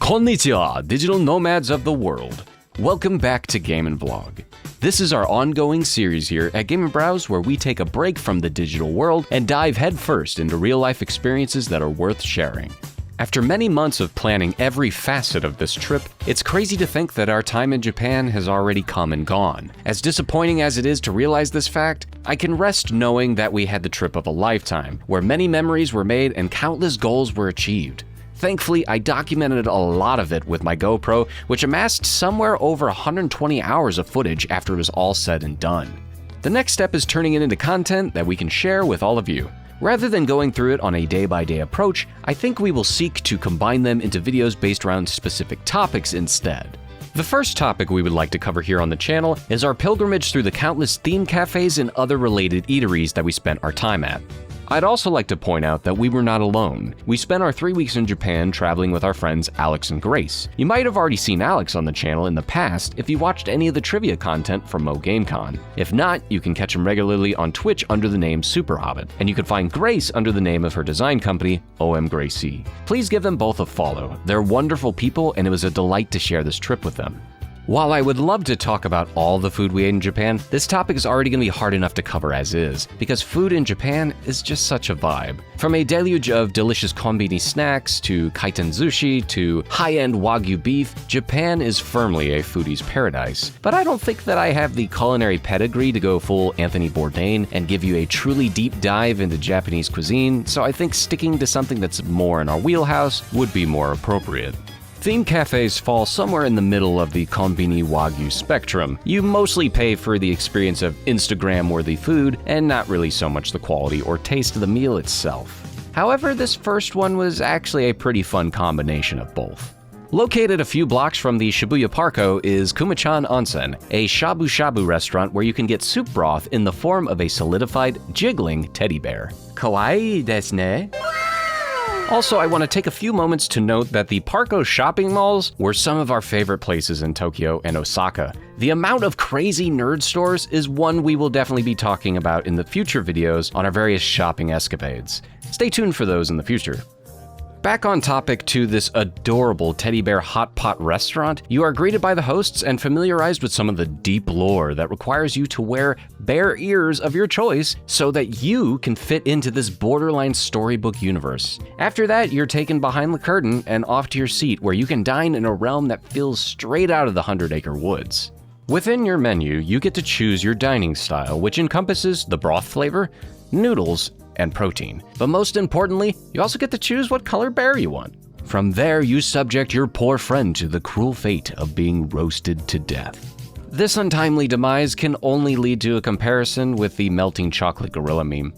Konnichiwa, digital nomads of the world. Welcome back to Game & Vlog. This is our ongoing series here at Game & Browse where we take a break from the digital world and dive headfirst into real-life experiences that are worth sharing. After many months of planning every facet of this trip, it's crazy to think that our time in Japan has already come and gone. As disappointing as it is to realize this fact, I can rest knowing that we had the trip of a lifetime, where many memories were made and countless goals were achieved. Thankfully, I documented a lot of it with my GoPro, which amassed somewhere over 120 hours of footage after it was all said and done. The next step is turning it into content that we can share with all of you. Rather than going through it on a day-by-day approach, I think we will seek to combine them into videos based around specific topics instead. The first topic we would like to cover here on the channel is our pilgrimage through the countless theme cafes and other related eateries that we spent our time at. I'd also like to point out that we were not alone. We spent our 3 weeks in Japan traveling with our friends Alex and Grace. You might have already seen Alex on the channel in the past if you watched any of the trivia content from MoGameCon. If not, you can catch him regularly on Twitch under the name SuperHobbit, and you can find Grace under the name of her design company, OMGraceC. Please give them both a follow. They're wonderful people, and it was a delight to share this trip with them. While I would love to talk about all the food we ate in Japan, this topic is already going to be hard enough to cover as is, because food in Japan is just such a vibe. From a deluge of delicious konbini snacks, to kaiten sushi, to high-end wagyu beef, Japan is firmly a foodie's paradise. But I don't think that I have the culinary pedigree to go full Anthony Bourdain and give you a truly deep dive into Japanese cuisine, so I think sticking to something that's more in our wheelhouse would be more appropriate. Theme cafes fall somewhere in the middle of the konbini wagyu spectrum. You mostly pay for the experience of Instagram-worthy food and not really so much the quality or taste of the meal itself. However, this first one was actually a pretty fun combination of both. Located a few blocks from the Shibuya Parko is Kumachan Onsen, a shabu-shabu restaurant where you can get soup broth in the form of a solidified, jiggling teddy bear. Kawaii desu ne? Also, I want to take a few moments to note that the Parko shopping malls were some of our favorite places in Tokyo and Osaka. The amount of crazy nerd stores is one we will definitely be talking about in the future videos on our various shopping escapades. Stay tuned for those in the future. Back on topic to this adorable teddy bear hot pot restaurant, you are greeted by the hosts and familiarized with some of the deep lore that requires you to wear bear ears of your choice so that you can fit into this borderline storybook universe. After that, you're taken behind the curtain and off to your seat where you can dine in a realm that feels straight out of the 100-acre woods. Within your menu, you get to choose your dining style, which encompasses the broth flavor, noodles, and protein. But most importantly, you also get to choose what color bear you want. From there, you subject your poor friend to the cruel fate of being roasted to death. This untimely demise can only lead to a comparison with the melting chocolate gorilla meme.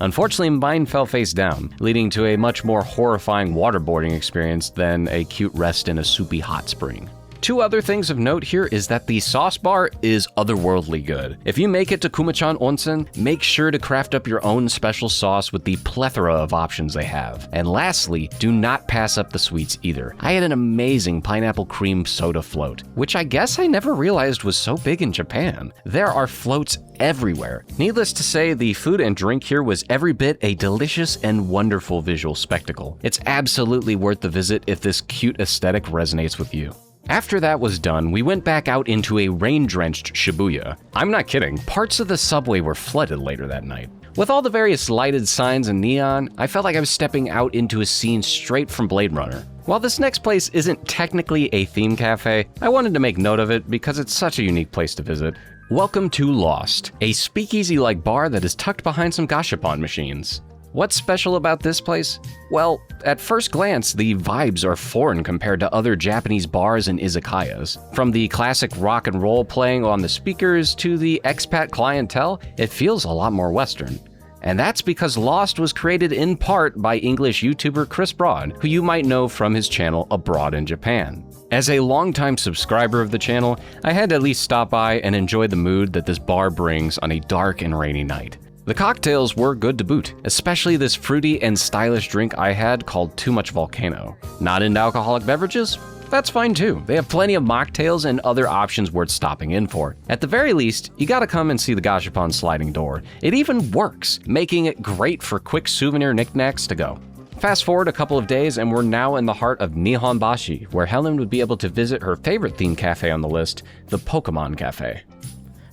Unfortunately, mine fell face down, leading to a much more horrifying waterboarding experience than a cute rest in a soupy hot spring. Two other things of note here is that the sauce bar is otherworldly good. If you make it to Kumachan Onsen, make sure to craft up your own special sauce with the plethora of options they have. And lastly, do not pass up the sweets either. I had an amazing pineapple cream soda float, which I guess I never realized was so big in Japan. There are floats everywhere. Needless to say, the food and drink here was every bit a delicious and wonderful visual spectacle. It's absolutely worth the visit if this cute aesthetic resonates with you. After that was done, we went back out into a rain-drenched Shibuya. I'm not kidding, parts of the subway were flooded later that night. With all the various lighted signs and neon, I felt like I was stepping out into a scene straight from Blade Runner. While this next place isn't technically a theme cafe, I wanted to make note of it because it's such a unique place to visit. Welcome to Lost, a speakeasy-like bar that is tucked behind some gashapon machines. What's special about this place? Well, at first glance, the vibes are foreign compared to other Japanese bars and izakayas. From the classic rock and roll playing on the speakers to the expat clientele, it feels a lot more Western. And that's because Lost was created in part by English YouTuber Chris Broad, who you might know from his channel Abroad in Japan. As a longtime subscriber of the channel, I had to at least stop by and enjoy the mood that this bar brings on a dark and rainy night. The cocktails were good to boot, especially this fruity and stylish drink I had called Too Much Volcano. Not into alcoholic beverages? That's fine too. They have plenty of mocktails and other options worth stopping in for. At the very least, you gotta come and see the gashapon sliding door. It even works, making it great for quick souvenir knickknacks to go. Fast forward a couple of days and we're now in the heart of Nihonbashi, where Helen would be able to visit her favorite themed cafe on the list, the Pokémon Cafe.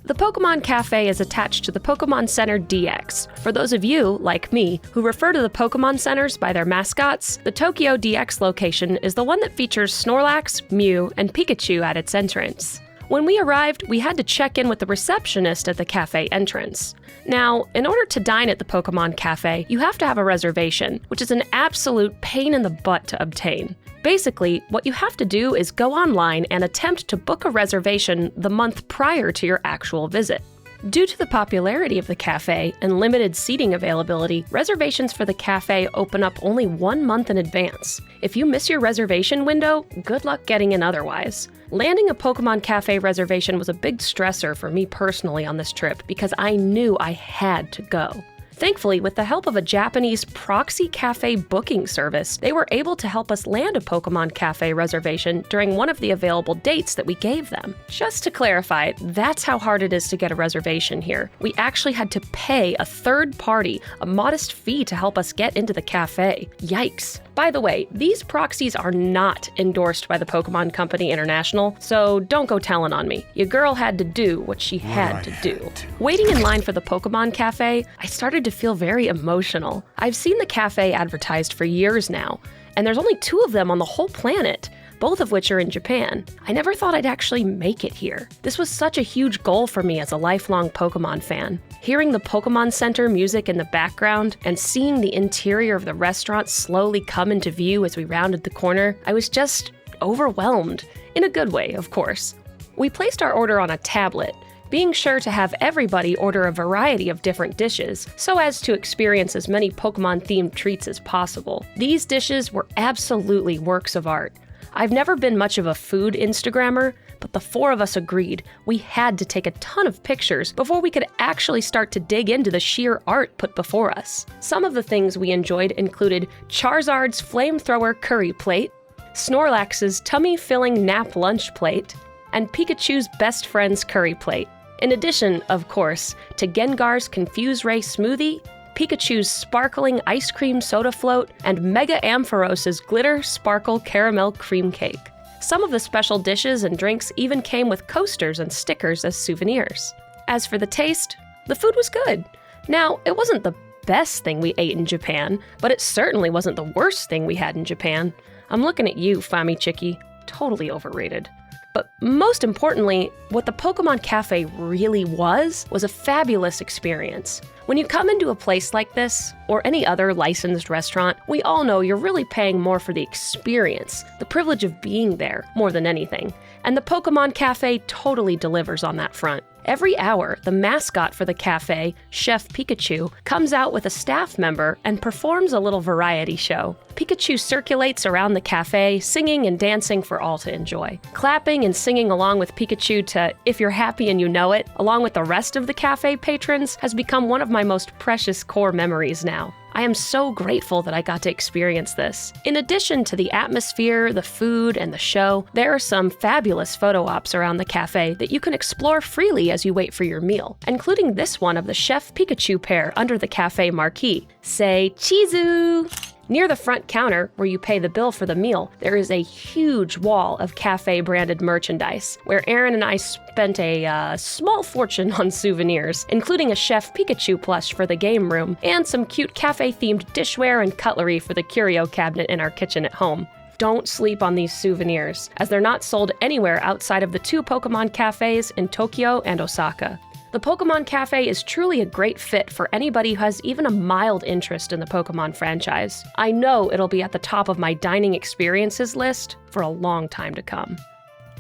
The Pokémon Cafe is attached to the Pokémon Center DX. For those of you, like me, who refer to the Pokémon Centers by their mascots, the Tokyo DX location is the one that features Snorlax, Mew, and Pikachu at its entrance. When we arrived, we had to check in with the receptionist at the cafe entrance. Now, in order to dine at the Pokémon Cafe, you have to have a reservation, which is an absolute pain in the butt to obtain. Basically, what you have to do is go online and attempt to book a reservation the month prior to your actual visit. Due to the popularity of the cafe and limited seating availability, reservations for the cafe open up only 1 month in advance. If you miss your reservation window, good luck getting in otherwise. Landing a Pokémon Cafe reservation was a big stressor for me personally on this trip because I knew I had to go. Thankfully, with the help of a Japanese proxy cafe booking service, they were able to help us land a Pokémon Cafe reservation during one of the available dates that we gave them. Just to clarify, that's how hard it is to get a reservation here. We actually had to pay a third party a modest fee to help us get into the cafe. Yikes. By the way, these proxies are not endorsed by the Pokémon Company International, so don't go telling on me. Your girl had to do what she had to do. Waiting in line for the Pokémon Cafe, I started to feel very emotional. I've seen the cafe advertised for years now, and there's only 2 of them on the whole planet, both of which are in Japan. I never thought I'd actually make it here. This was such a huge goal for me as a lifelong Pokémon fan. Hearing the Pokémon Center music in the background and seeing the interior of the restaurant slowly come into view as we rounded the corner, I was just overwhelmed. In a good way, of course. We placed our order on a tablet, being sure to have everybody order a variety of different dishes, so as to experience as many Pokémon-themed treats as possible. These dishes were absolutely works of art. I've never been much of a food Instagrammer, but the 4 of us agreed we had to take a ton of pictures before we could actually start to dig into the sheer art put before us. Some of the things we enjoyed included Charizard's flamethrower curry plate, Snorlax's tummy-filling nap lunch plate, and Pikachu's best friend's curry plate. In addition, of course, to Gengar's Confuse Ray smoothie, Pikachu's sparkling ice cream soda float, and Mega Ampharos's glitter sparkle caramel cream cake. Some of the special dishes and drinks even came with coasters and stickers as souvenirs. As for the taste, the food was good. Now, it wasn't the best thing we ate in Japan, but it certainly wasn't the worst thing we had in Japan. I'm looking at you, Fami Chiki. Totally overrated. But most importantly, what the Pokémon Cafe really was a fabulous experience. When you come into a place like this, or any other licensed restaurant, we all know you're really paying more for the experience, the privilege of being there, more than anything. And the Pokémon Cafe totally delivers on that front. Every hour, the mascot for the cafe, Chef Pikachu, comes out with a staff member and performs a little variety show. Pikachu circulates around the cafe, singing and dancing for all to enjoy. Clapping and singing along with Pikachu to If You're Happy and You Know It, along with the rest of the cafe patrons, has become one of my most precious core memories now. I am so grateful that I got to experience this. In addition to the atmosphere, the food, and the show, there are some fabulous photo ops around the cafe that you can explore freely as you wait for your meal, including this one of the Chef Pikachu pair under the cafe marquee. Say Chizu! Near the front counter, where you pay the bill for the meal, there is a huge wall of cafe-branded merchandise, where Aaron and I spent a small fortune on souvenirs, including a Chef Pikachu plush for the game room, and some cute cafe-themed dishware and cutlery for the curio cabinet in our kitchen at home. Don't sleep on these souvenirs, as they're not sold anywhere outside of the 2 Pokémon cafes in Tokyo and Osaka. The Pokémon Cafe is truly a great fit for anybody who has even a mild interest in the Pokémon franchise. I know it'll be at the top of my dining experiences list for a long time to come.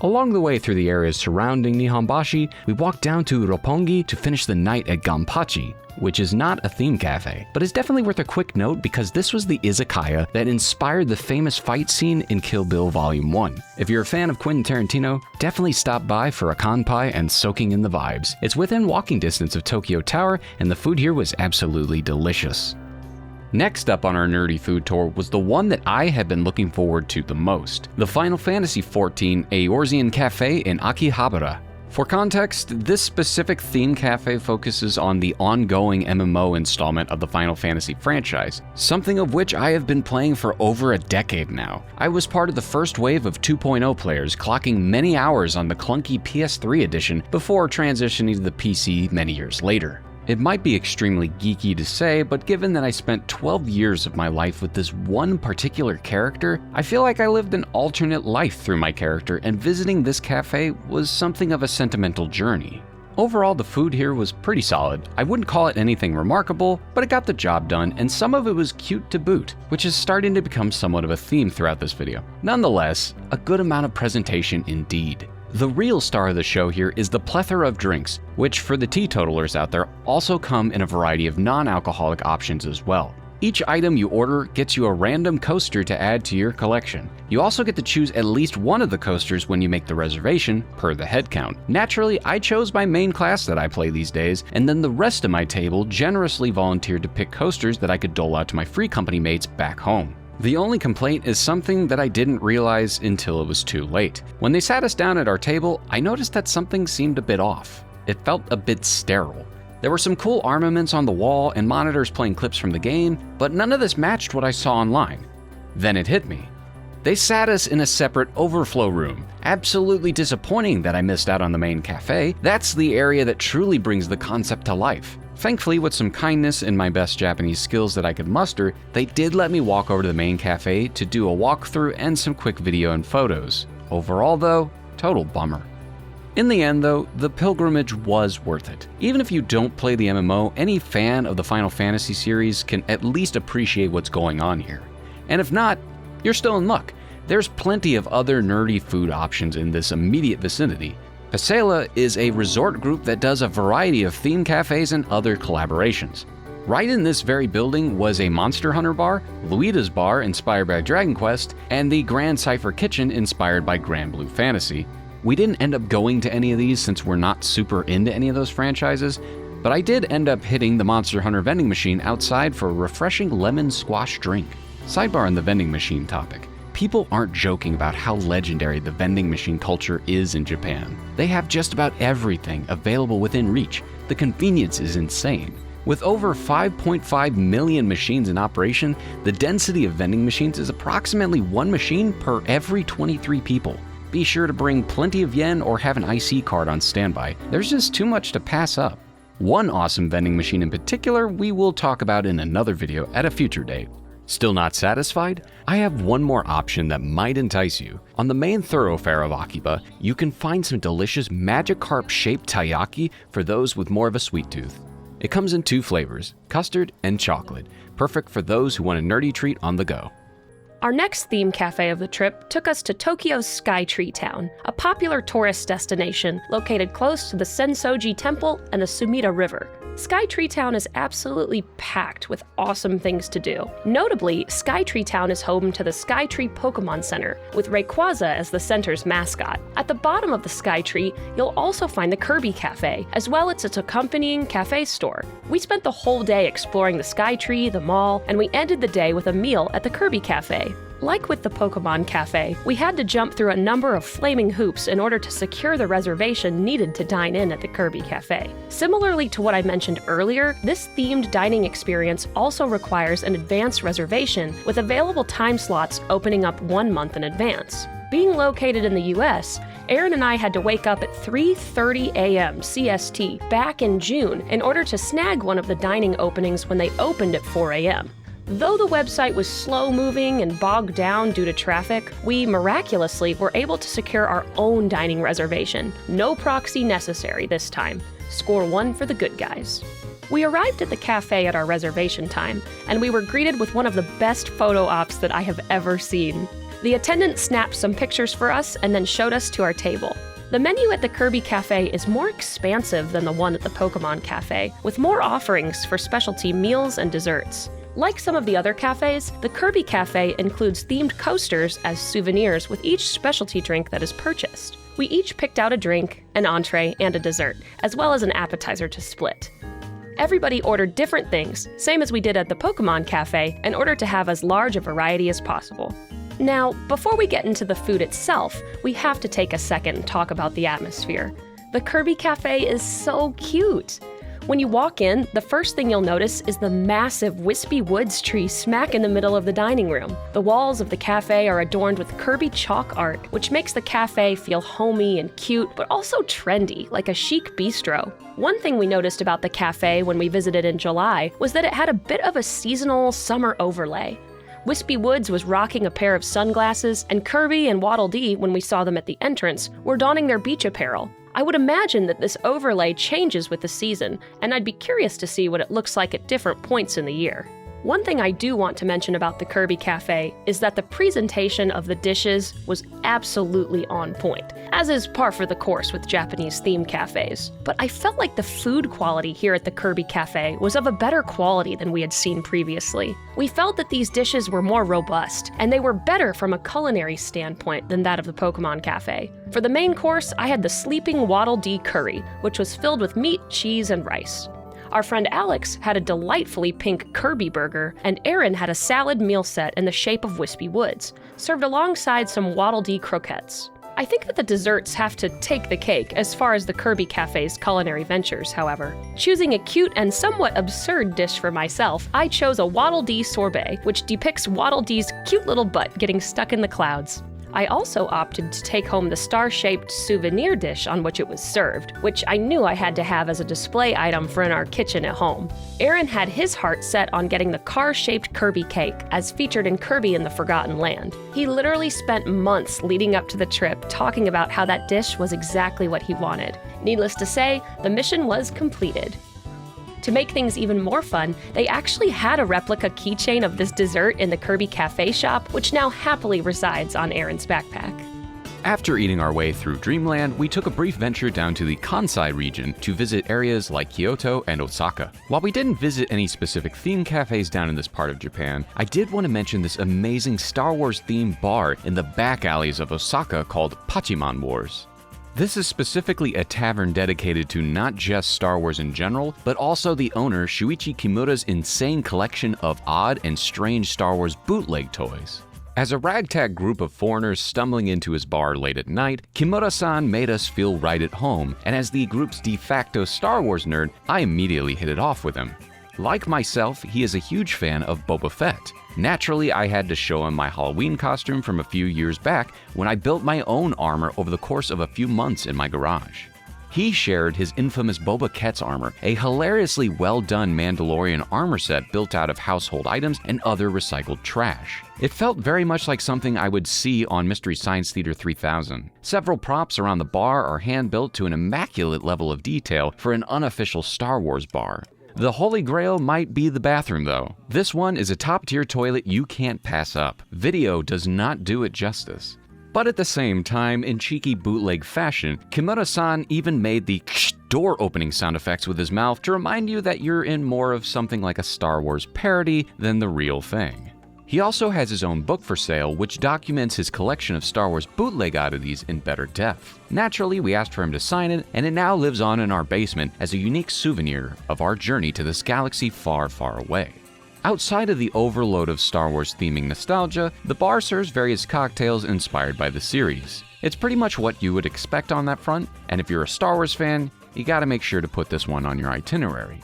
Along the way through the areas surrounding Nihonbashi, we walked down to Roppongi to finish the night at Gonpachi, which is not a theme cafe, but is definitely worth a quick note because this was the izakaya that inspired the famous fight scene in Kill Bill Volume 1. If you're a fan of Quentin Tarantino, definitely stop by for a kanpai and soaking in the vibes. It's within walking distance of Tokyo Tower, and the food here was absolutely delicious. Next up on our nerdy food tour was the one that I had been looking forward to the most, the Final Fantasy XIV Eorzean Café in Akihabara. For context, this specific theme cafe focuses on the ongoing MMO installment of the Final Fantasy franchise, something of which I have been playing for over a decade now. I was part of the first wave of 2.0 players, clocking many hours on the clunky PS3 edition before transitioning to the PC many years later. It might be extremely geeky to say, but given that I spent 12 years of my life with this one particular character, I feel like I lived an alternate life through my character, and visiting this cafe was something of a sentimental journey. Overall, the food here was pretty solid. I wouldn't call it anything remarkable, but it got the job done, and some of it was cute to boot, which is starting to become somewhat of a theme throughout this video. Nonetheless, a good amount of presentation indeed. The real star of the show here is the plethora of drinks, which for the teetotalers out there also come in a variety of non-alcoholic options as well. Each item you order gets you a random coaster to add to your collection. You also get to choose at least one of the coasters when you make the reservation, per the head count. Naturally, I chose my main class that I play these days, and then the rest of my table generously volunteered to pick coasters that I could dole out to my free company mates back home. The only complaint is something that I didn't realize until it was too late. When they sat us down at our table, I noticed that something seemed a bit off. It felt a bit sterile. There were some cool armaments on the wall and monitors playing clips from the game, but none of this matched what I saw online. Then it hit me. They sat us in a separate overflow room. Absolutely disappointing that I missed out on the main cafe. That's the area that truly brings the concept to life. Thankfully, with some kindness and my best Japanese skills that I could muster, they did let me walk over to the main cafe to do a walkthrough and some quick video and photos. Overall though, total bummer. In the end though, the pilgrimage was worth it. Even if you don't play the MMO, any fan of the Final Fantasy series can at least appreciate what's going on here. And if not, you're still in luck. There's plenty of other nerdy food options in this immediate vicinity. Pasela is a resort group that does a variety of theme cafes and other collaborations. Right in this very building was a Monster Hunter bar, Luida's bar inspired by Dragon Quest, and the Grand Cypher Kitchen inspired by Grand Blue Fantasy. We didn't end up going to any of these since we're not super into any of those franchises, but I did end up hitting the Monster Hunter vending machine outside for a refreshing lemon squash drink. Sidebar on the vending machine topic. People aren't joking about how legendary the vending machine culture is in Japan. They have just about everything available within reach. The convenience is insane. With over 5.5 million machines in operation, the density of vending machines is approximately one machine per every 23 people. Be sure to bring plenty of yen or have an IC card on standby. There's just too much to pass up. One awesome vending machine in particular we will talk about in another video at a future date. Still not satisfied? I have one more option that might entice you. On the main thoroughfare of Akiba, you can find some delicious Magikarp-shaped Taiyaki for those with more of a sweet tooth. It comes in two flavors, custard and chocolate, perfect for those who want a nerdy treat on the go. Our next theme cafe of the trip took us to Tokyo's Skytree Town, a popular tourist destination located close to the Sensoji Temple and the Sumida River. Skytree Town is absolutely packed with awesome things to do. Notably, Skytree Town is home to the Skytree Pokémon Center, with Rayquaza as the center's mascot. At the bottom of the Skytree, you'll also find the Kirby Cafe, as well as its accompanying cafe store. We spent the whole day exploring the Skytree, the mall, and we ended the day with a meal at the Kirby Cafe. Like with the Pokémon Cafe, we had to jump through a number of flaming hoops in order to secure the reservation needed to dine in at the Kirby Cafe. Similarly to what I mentioned earlier, this themed dining experience also requires an advanced reservation, with available time slots opening up 1 month in advance. Being located in the US, Aaron and I had to wake up at 3:30 a.m. CST back in June in order to snag one of the dining openings when they opened at 4 a.m. Though the website was slow-moving and bogged down due to traffic, we miraculously were able to secure our own dining reservation. No proxy necessary this time. Score 1 for the good guys. We arrived at the cafe at our reservation time, and we were greeted with one of the best photo ops that I have ever seen. The attendant snapped some pictures for us and then showed us to our table. The menu at the Kirby Cafe is more expansive than the one at the Pokémon Cafe, with more offerings for specialty meals and desserts. Like some of the other cafes, the Kirby Cafe includes themed coasters as souvenirs with each specialty drink that is purchased. We each picked out a drink, an entree, and a dessert, as well as an appetizer to split. Everybody ordered different things, same as we did at the Pokémon Cafe, in order to have as large a variety as possible. Now, before we get into the food itself, we have to take a second and talk about the atmosphere. The Kirby Cafe is so cute. When you walk in, the first thing you'll notice is the massive Wispy Woods tree smack in the middle of the dining room. The walls of the cafe are adorned with Kirby chalk art, which makes the cafe feel homey and cute, but also trendy, like a chic bistro. One thing we noticed about the cafe when we visited in July was that it had a bit of a seasonal summer overlay. Wispy Woods was rocking a pair of sunglasses, and Kirby and Waddle Dee, when we saw them at the entrance, were donning their beach apparel. I would imagine that this overlay changes with the season, and I'd be curious to see what it looks like at different points in the year. One thing I do want to mention about the Kirby Cafe is that the presentation of the dishes was absolutely on point, as is par for the course with Japanese themed cafes. But I felt like the food quality here at the Kirby Cafe was of a better quality than we had seen previously. We felt that these dishes were more robust, and they were better from a culinary standpoint than that of the Pokémon Cafe. For the main course, I had the Sleeping Waddle Dee curry, which was filled with meat, cheese, and rice. Our friend Alex had a delightfully pink Kirby burger, and Aaron had a salad meal set in the shape of Wispy Woods, served alongside some Waddle Dee croquettes. I think that the desserts have to take the cake as far as the Kirby Cafe's culinary ventures, however. Choosing a cute and somewhat absurd dish for myself, I chose a Waddle Dee sorbet, which depicts Waddle Dee's cute little butt getting stuck in the clouds. I also opted to take home the star-shaped souvenir dish on which it was served, which I knew I had to have as a display item for in our kitchen at home. Aaron had his heart set on getting the car-shaped Kirby cake, as featured in Kirby in the Forgotten Land. He literally spent months leading up to the trip talking about how that dish was exactly what he wanted. Needless to say, the mission was completed. To make things even more fun, they actually had a replica keychain of this dessert in the Kirby Cafe shop, which now happily resides on Aaron's backpack. After eating our way through Dreamland, we took a brief venture down to the Kansai region to visit areas like Kyoto and Osaka. While we didn't visit any specific theme cafes down in this part of Japan, I did want to mention this amazing Star Wars themed bar in the back alleys of Osaka called Pachimon Wars. This is specifically a tavern dedicated to not just Star Wars in general, but also the owner Shuichi Kimura's insane collection of odd and strange Star Wars bootleg toys. As a ragtag group of foreigners stumbling into his bar late at night, Kimura-san made us feel right at home, and as the group's de facto Star Wars nerd, I immediately hit it off with him. Like myself, he is a huge fan of Boba Fett. Naturally, I had to show him my Halloween costume from a few years back when I built my own armor over the course of a few months in my garage. He shared his infamous Boba Fett's armor, a hilariously well-done Mandalorian armor set built out of household items and other recycled trash. It felt very much like something I would see on Mystery Science Theater 3000. Several props around the bar are hand-built to an immaculate level of detail for an unofficial Star Wars bar. The holy grail might be the bathroom though. This one is a top-tier toilet you can't pass up. Video does not do it justice. But at the same time, in cheeky bootleg fashion, Kimura-san even made the door opening sound effects with his mouth to remind you that you're in more of something like a Star Wars parody than the real thing. He also has his own book for sale, which documents his collection of Star Wars bootleg oddities in better depth. Naturally, we asked for him to sign it, and it now lives on in our basement as a unique souvenir of our journey to this galaxy far, far away. Outside of the overload of Star Wars theming nostalgia, the bar serves various cocktails inspired by the series. It's pretty much what you would expect on that front, and if you're a Star Wars fan, you gotta make sure to put this one on your itinerary.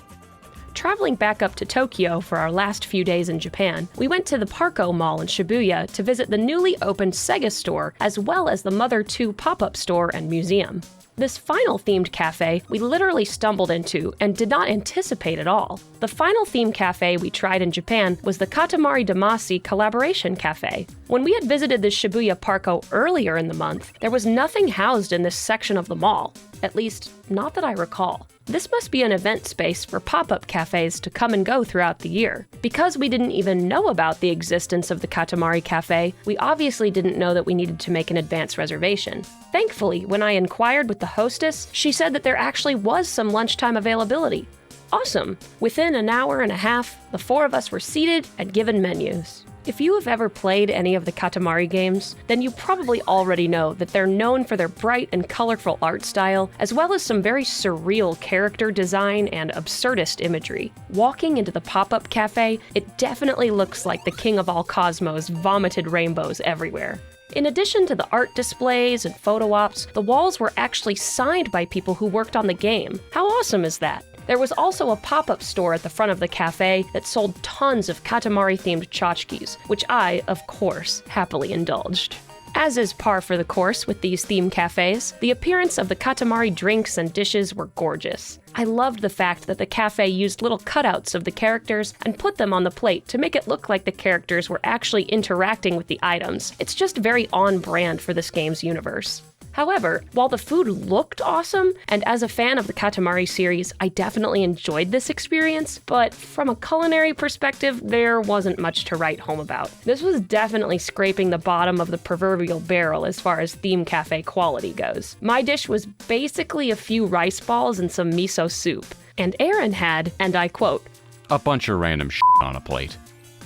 Traveling back up to Tokyo for our last few days in Japan, we went to the Parco Mall in Shibuya to visit the newly opened Sega store, as well as the Mother 2 pop-up store and museum. This final themed cafe we literally stumbled into and did not anticipate at all. The final themed cafe we tried in Japan was the Katamari Damacy Collaboration Cafe. When we had visited the Shibuya Parco earlier in the month, there was nothing housed in this section of the mall. At least, not that I recall. This must be an event space for pop-up cafes to come and go throughout the year. Because we didn't even know about the existence of the Katamari Cafe, we obviously didn't know that we needed to make an advance reservation. Thankfully, when I inquired with the hostess, she said that there actually was some lunchtime availability. Awesome! Within an hour and a half, the four of us were seated and given menus. If you have ever played any of the Katamari games, then you probably already know that they're known for their bright and colorful art style, as well as some very surreal character design and absurdist imagery. Walking into the pop-up cafe, it definitely looks like the King of All Cosmos vomited rainbows everywhere. In addition to the art displays and photo ops, the walls were actually signed by people who worked on the game. How awesome is that? There was also a pop-up store at the front of the cafe that sold tons of Katamari-themed tchotchkes, which I, of course, happily indulged. As is par for the course with these theme cafes, the appearance of the Katamari drinks and dishes were gorgeous. I loved the fact that the cafe used little cutouts of the characters and put them on the plate to make it look like the characters were actually interacting with the items. It's just very on brand for this game's universe. However, while the food looked awesome, and as a fan of the Katamari series, I definitely enjoyed this experience, but from a culinary perspective, there wasn't much to write home about. This was definitely scraping the bottom of the proverbial barrel as far as theme cafe quality goes. My dish was basically a few rice balls and some miso soup, and Aaron had, and I quote, a bunch of random shit on a plate.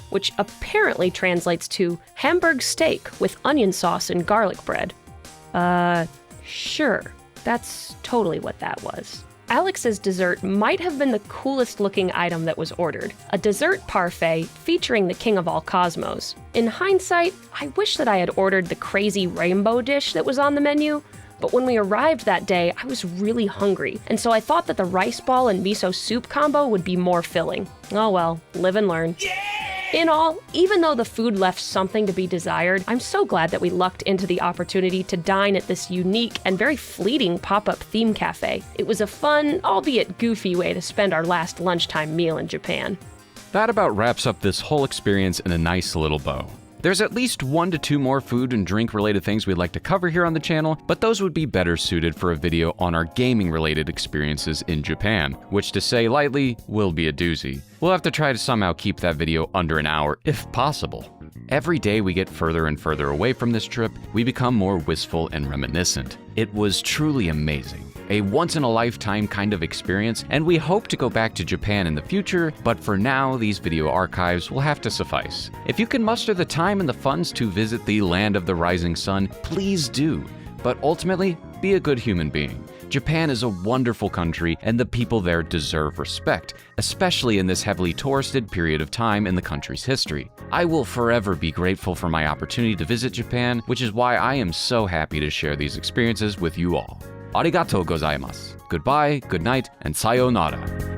Which apparently translates to Hamburg steak with onion sauce and garlic bread. Sure. That's totally what that was. Alex's dessert might have been the coolest looking item that was ordered, a dessert parfait featuring the king of all cosmos. In hindsight, I wish that I had ordered the crazy rainbow dish that was on the menu, but when we arrived that day, I was really hungry, and so I thought that the rice ball and miso soup combo would be more filling. Oh well, live and learn. In all, even though the food left something to be desired, I'm so glad that we lucked into the opportunity to dine at this unique and very fleeting pop-up theme cafe. It was a fun, albeit goofy way to spend our last lunchtime meal in Japan. That about wraps up this whole experience in a nice little bow. There's at least 1 to 2 more food and drink related things we'd like to cover here on the channel, but those would be better suited for a video on our gaming related experiences in Japan, which to say lightly, will be a doozy. We'll have to try to somehow keep that video under an hour, if possible. Every day we get further and further away from this trip, we become more wistful and reminiscent. It was truly amazing. A once-in-a-lifetime kind of experience, and we hope to go back to Japan in the future, but for now, these video archives will have to suffice. If you can muster the time and the funds to visit the land of the rising sun, please do. But ultimately, be a good human being. Japan is a wonderful country, and the people there deserve respect, especially in this heavily touristed period of time in the country's history. I will forever be grateful for my opportunity to visit Japan, which is why I am so happy to share these experiences with you all. Arigatou gozaimasu. Goodbye, good night, and sayonara.